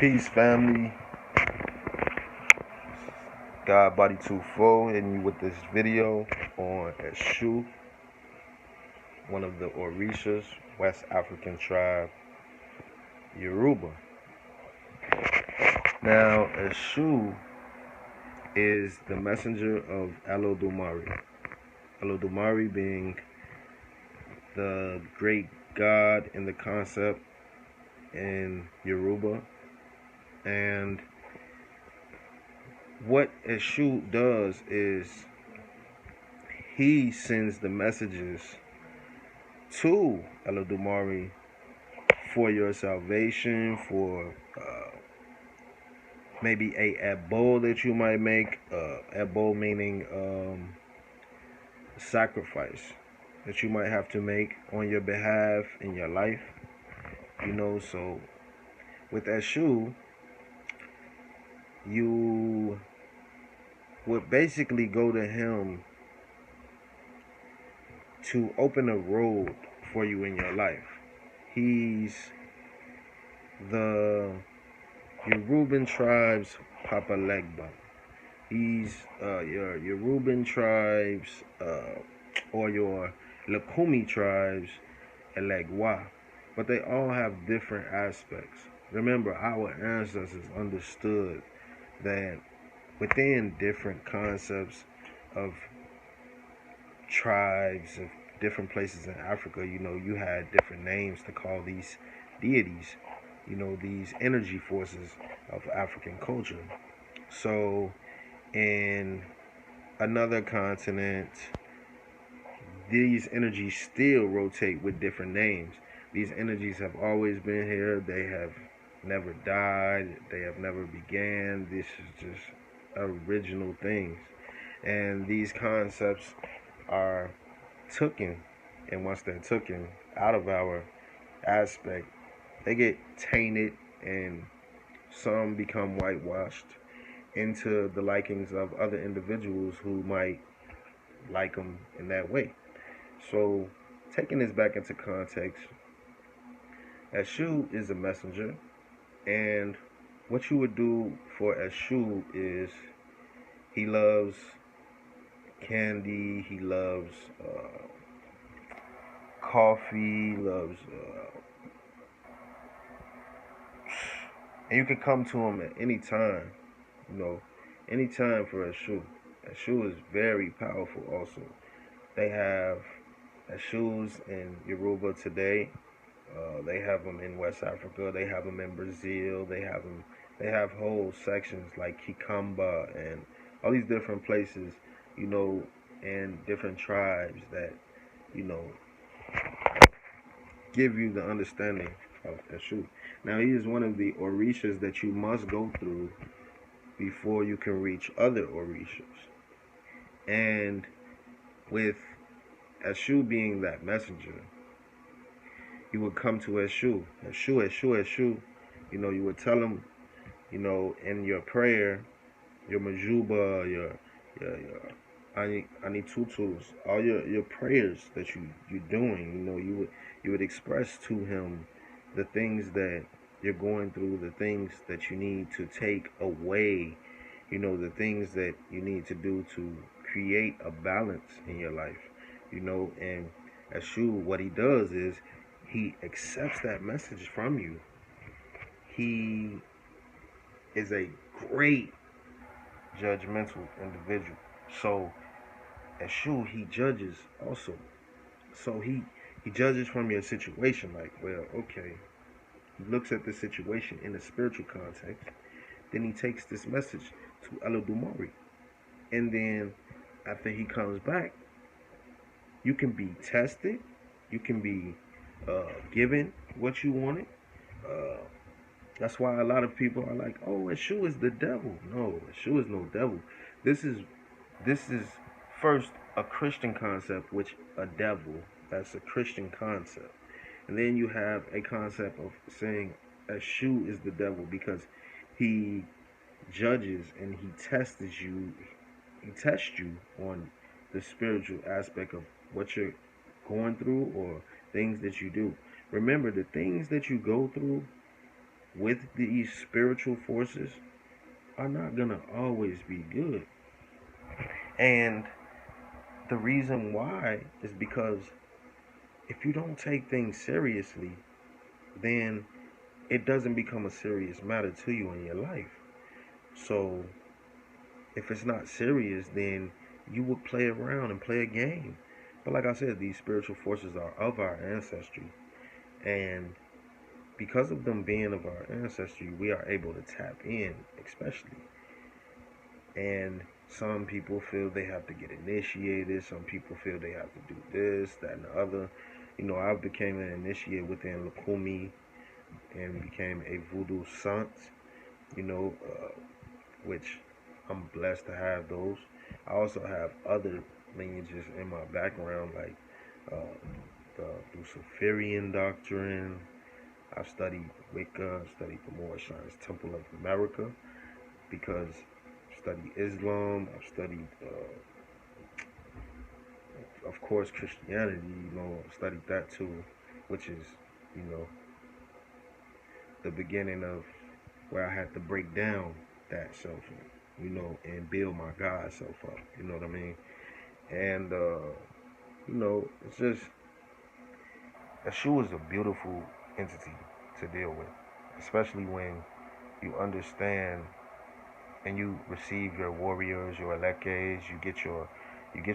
Peace, family. God Body 24 hitting you with this video on Eshu, one of the Orishas, West African tribe, Yoruba. Now, Eshu is the messenger of Olodumare. Olodumare being the great god in the concept in Yoruba. And what Eshu does is he sends the messages to Olodumare for your salvation, for maybe a ebo that you might make. Ebo meaning sacrifice that you might have to make on your behalf in your life. So with Eshu, you would basically go to him to open a road for you in your life. He's the Yoruban tribe's Papa Legba. He's your Yoruban tribes or your Lakumi tribes Elegwa. But they all have different aspects. Remember, our ancestors understood that within different concepts of tribes of different places in Africa, you had different names to call these deities, these energy forces of African culture. So in another continent, these energies still rotate with different names. These energies have always been here. They have never died. They have never began. This is just original things. And these concepts are taken, and once they're taken out of our aspect, they get tainted, and some become whitewashed into the likings of other individuals who might like them in that way. So, taking this back into context, Eshu is a messenger, and what you would do for Eshu is he loves candy, he loves coffee, loves and you can come to him at any time, any time for Eshu. Eshu is very powerful also. They have Eshus in Yoruba today. They have them in West Africa. They have them in Brazil. They have whole sections like Kikamba and all these different places, and different tribes that, give you the understanding of Eshu. Now, he is one of the Orishas that you must go through before you can reach other Orishas. And with Eshu being that messenger, you would come to Eshu. You would tell him, in your prayer, your Majuba, your Anitutus, all your prayers that you're doing, you would express to him the things that you're going through, the things that you need to take away, the things that you need to do to create a balance in your life, and Eshu, what he does is he accepts that message from you. He is a great judgmental individual. So Eshu, he judges also. So he judges from your situation, like, well, okay. He looks at the situation in a spiritual context. Then he takes this message to Olodumare. And then after he comes back, you can be tested. You can be given what you wanted. That's why a lot of people are like, "Oh, Eshu is the devil." No, Eshu is no devil. This is first a Christian concept, which a devil, that's a Christian concept. And then you have a concept of saying Eshu is the devil because he judges and he tests you. He tests you on the spiritual aspect of what you're going through or things that you do. Remember, the things that you go through, with these spiritual forces are not gonna always be good. And the reason why is because if you don't take things seriously, then it doesn't become a serious matter to you in your life. So if it's not serious, then you would play around and play a game. But like I said, these spiritual forces are of our ancestry. And because of them being of our ancestry, we are able to tap in, especially. And some people feel they have to get initiated. Some people feel they have to do this, that, and the other. You know, I became an initiate within Lukumi and became a voodoo sant, you know, which I'm blessed to have those. I also have other lineages in my background, like the Luciferian doctrine. I've studied Wicca, I've studied the Moorish Science Temple of America, because I've studied Islam, I've studied, of course, Christianity, you know, I've studied that too, which is, you know, the beginning of where I had to break down that self, you know, and build my God self up. You know what I mean? And you know, it's just a shoe is a beautiful entity to deal with, especially when you understand and you receive your warriors, your elekes, you get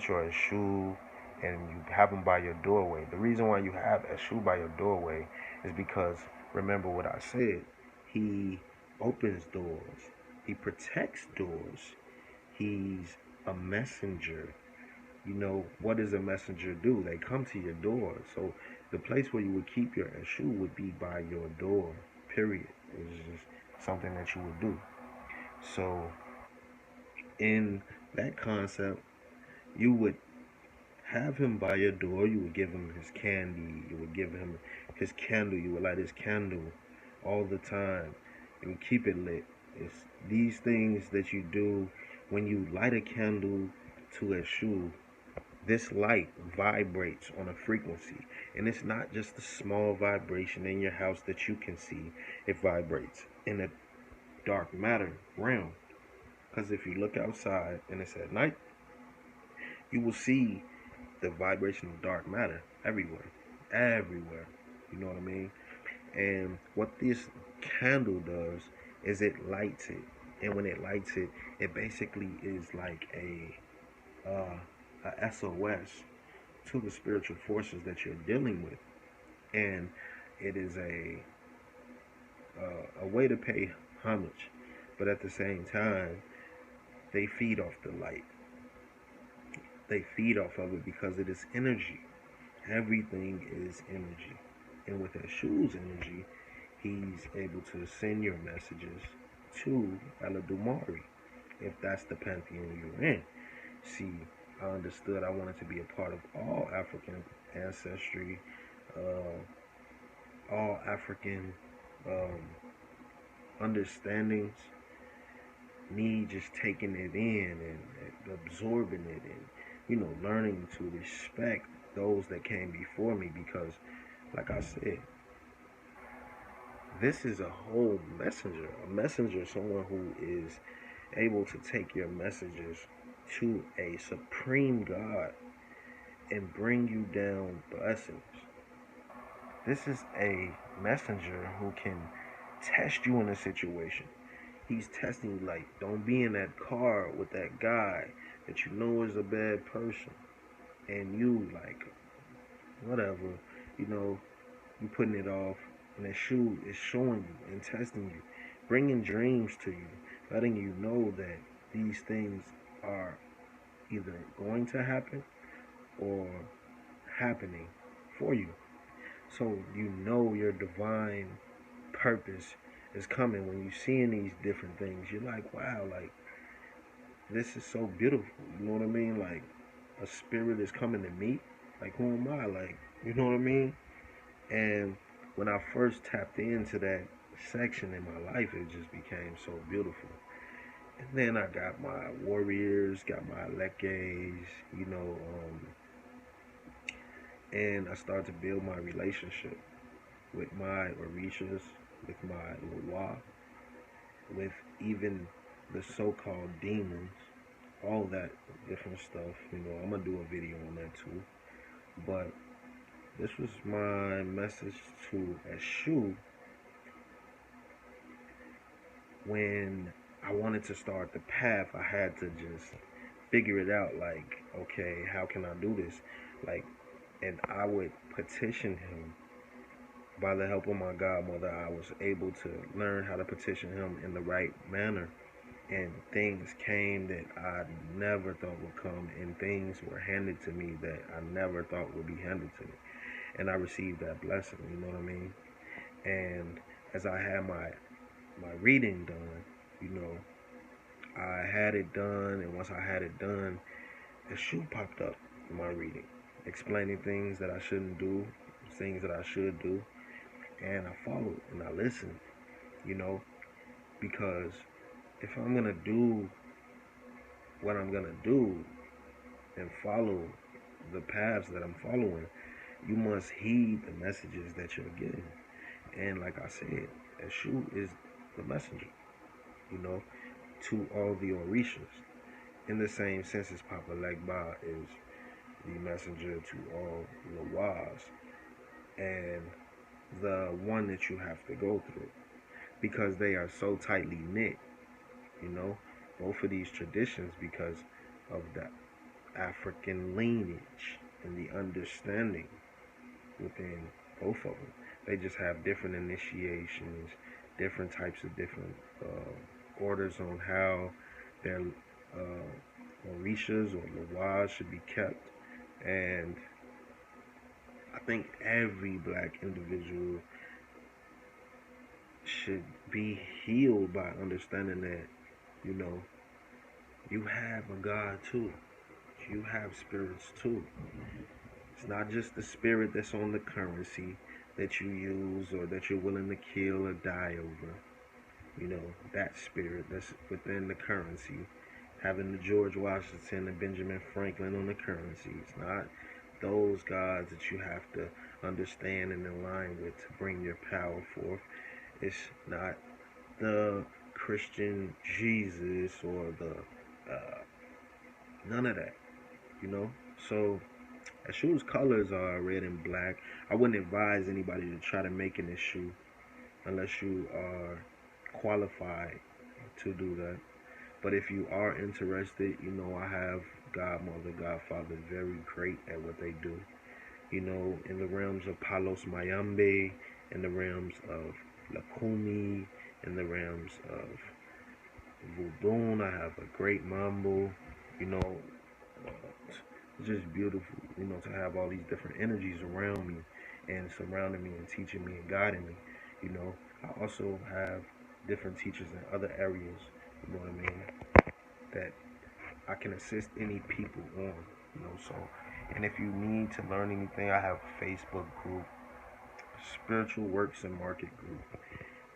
your shoe, and you have them by your doorway. The reason why you have a shoe by your doorway is because, remember what I said, he opens doors, he protects doors, he's a messenger. You know, what does a messenger do? They come to your door. So the place where you would keep your shoe would be by your door, period. It's just something that you would do. So in that concept, you would have him by your door. You would give him his candy. You would give him his candle. You would light his candle all the time. You would keep it lit. It's these things that you do when you light a candle to a shoe. This light vibrates on a frequency, and it's not just a small vibration in your house that you can see. It vibrates in a dark matter realm. Because if you look outside and it's at night, you will see the vibration of dark matter everywhere. Everywhere. You know what I mean? And what this candle does is it lights it. And when it lights it, it basically is like a SOS to the spiritual forces that you're dealing with. And it is a way to pay homage. But at the same time, they feed off the light. They feed off of it because it is energy. Everything is energy. And with Eshu's energy, he's able to send your messages to Eladumari, if that's the pantheon you're in. See, I understood I wanted to be a part of all African ancestry, all African um, understandings, me just taking it in and absorbing it and, you know, learning to respect those that came before me because, like I said, this is a whole messenger. A messenger, someone who is able to take your messages to a supreme God and bring you down blessings. This is a messenger who can test you in a situation. He's testing you like, don't be in that car with that guy that you know is a bad person. And you like, whatever, you know, you putting it off. And that shoe is showing you and testing you, bringing dreams to you, letting you know that these things are either going to happen or happening for you. So you know your divine purpose is coming when you're seeing these different things. You're like, wow, like this is so beautiful. You know what I mean? Like a spirit is coming to me. Like who am I? Like, you know what I mean? And when I first tapped into that section in my life, it just became so beautiful. And then I got my warriors, got my lekes, you know, and I started to build my relationship with my orishas, with my Yahweh, with even the so-called demons, all that different stuff. I'm gonna do a video on that too. But this was my message to Eshu when I wanted to start the path. I had to just figure it out. Like, okay, how can I do this? Like, and I would petition him. By the help of my godmother, I was able to learn how to petition him in the right manner. And things came that I never thought would come, and things were handed to me that I never thought would be handed to me. And I received that blessing, you know what I mean? And as I had my reading done, I had it done, and once I had it done, a shoe popped up in my reading, explaining things that I shouldn't do, things that I should do, and I followed and I listened, because if I'm gonna do what I'm gonna do and follow the paths that I'm following, you must heed the messages that you're getting. And like I said, Eshu is the messenger, to all the Orishas. In the same sense as Papa Legba is the messenger to all the Lawas, and the one that you have to go through, because they are so tightly knit, both of these traditions, because of the African lineage and the understanding within both of them. They just have different initiations, different types of different orders on how their Orishas or Lawas should be kept. And I think every black individual should be healed by understanding that, you have a God too. You have spirits too. It's not just the spirit that's on the currency that you use or that you're willing to kill or die over. That spirit that's within the currency. Having the George Washington and Benjamin Franklin on the currency. It's not those gods that you have to understand and align with to bring your power forth. It's not the Christian Jesus or the none of that, So Eshu's colors are red and black. I wouldn't advise anybody to try to make an Eshu unless you are qualified to do that. But if you are interested, I have godmother, godfather, very great at what they do. In the realms of Palos Mayambe, in the realms of Lakumi, in the realms of Voodoo, I have a great mambo, it's just beautiful, to have all these different energies around me and surrounding me and teaching me and guiding me. I also have different teachers in other areas, that I can assist any people on, so. And if you need to learn anything, I have a Facebook group, Spiritual Works and Market Group.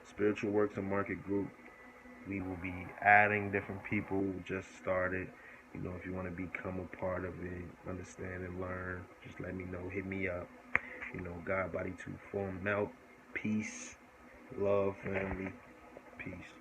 Spiritual Works and Market Group, we will be adding different people. We just started. If you want to become a part of it, understand and learn, just let me know. Hit me up. God Body 2 Form Melt. Peace, love, family. Peace.